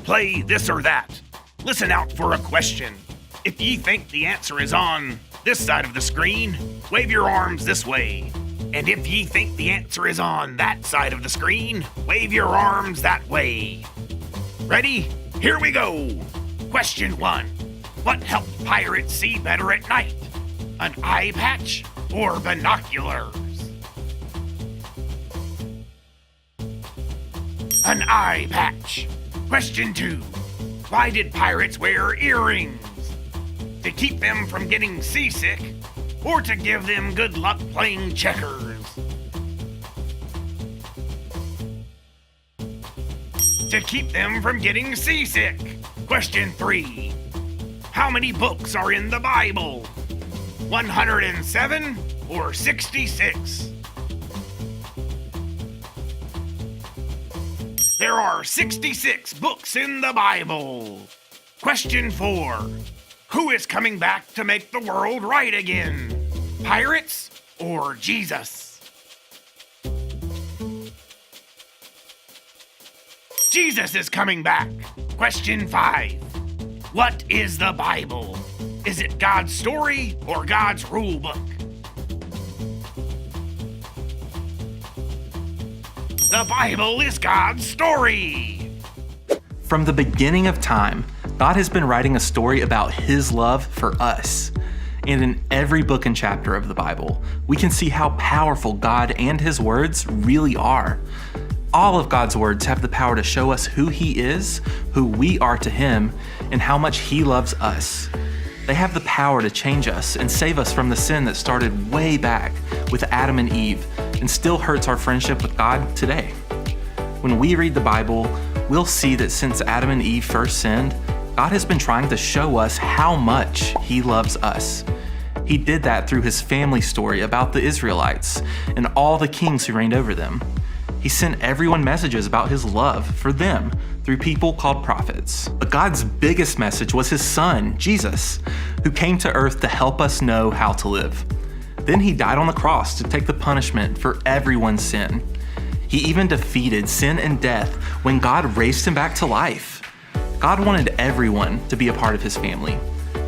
play this or that. Listen out for a question. If ye think the answer is on this side of the screen, wave your arms this way. And if ye think the answer is on that side of the screen, wave your arms that way. Ready? Here we go. Question 1. What helped pirates see better at night? An eye patch or binoculars? An eye patch. Question 2. Why did pirates wear earrings? To keep them from getting seasick or to give them good luck playing checkers? To keep them from getting seasick. Question 3. How many books are in the Bible? 107 or 66? There are 66 books in the Bible. Question 4. Who is coming back to make the world right again? Pirates or Jesus? Jesus is coming back. Question 5. What is the Bible? Is it God's story or God's rule book? The Bible is God's story. From the beginning of time, God has been writing a story about His love for us. And in every book and chapter of the Bible, we can see how powerful God and His words really are. All of God's words have the power to show us who He is, who we are to Him, and how much He loves us. They have the power to change us and save us from the sin that started way back with Adam and Eve and still hurts our friendship with God today. When we read the Bible, we'll see that since Adam and Eve first sinned, God has been trying to show us how much He loves us. He did that through His family story about the Israelites and all the kings who reigned over them. He sent everyone messages about His love for them through people called prophets. But God's biggest message was His Son, Jesus, who came to earth to help us know how to live. Then He died on the cross to take the punishment for everyone's sin. He even defeated sin and death when God raised Him back to life. God wanted everyone to be a part of His family.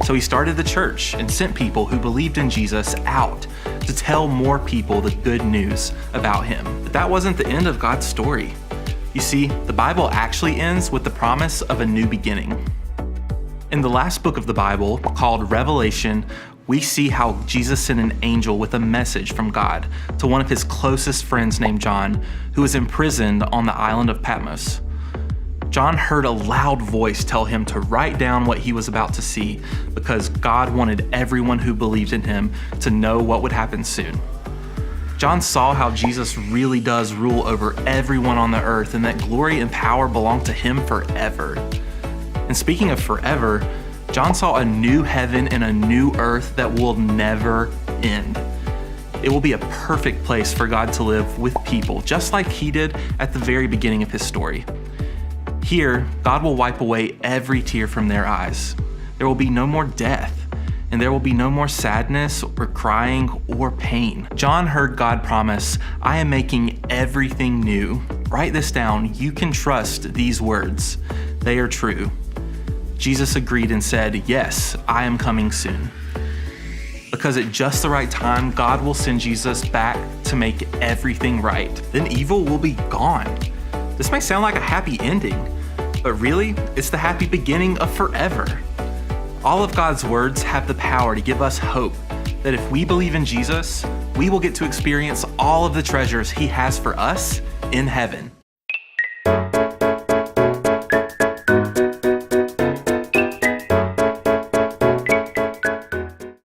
So He started the church and sent people who believed in Jesus out to tell more people the good news about Him. But that wasn't the end of God's story. You see, the Bible actually ends with the promise of a new beginning. In the last book of the Bible, called Revelation, we see how Jesus sent an angel with a message from God to one of His closest friends named John, who was imprisoned on the island of Patmos. John heard a loud voice tell him to write down what he was about to see because God wanted everyone who believed in Him to know what would happen soon. John saw how Jesus really does rule over everyone on the earth and that glory and power belong to Him forever. And speaking of forever, John saw a new heaven and a new earth that will never end. It will be a perfect place for God to live with people, just like He did at the very beginning of His story. Here, God will wipe away every tear from their eyes. There will be no more death, and there will be no more sadness or crying or pain. John heard God promise, "I am making everything new." Write this down. You can trust these words. They are true. Jesus agreed and said, "Yes, I am coming soon." Because at just the right time, God will send Jesus back to make everything right. Then evil will be gone. This may sound like a happy ending, but really, it's the happy beginning of forever. All of God's words have the power to give us hope that if we believe in Jesus, we will get to experience all of the treasures He has for us in heaven.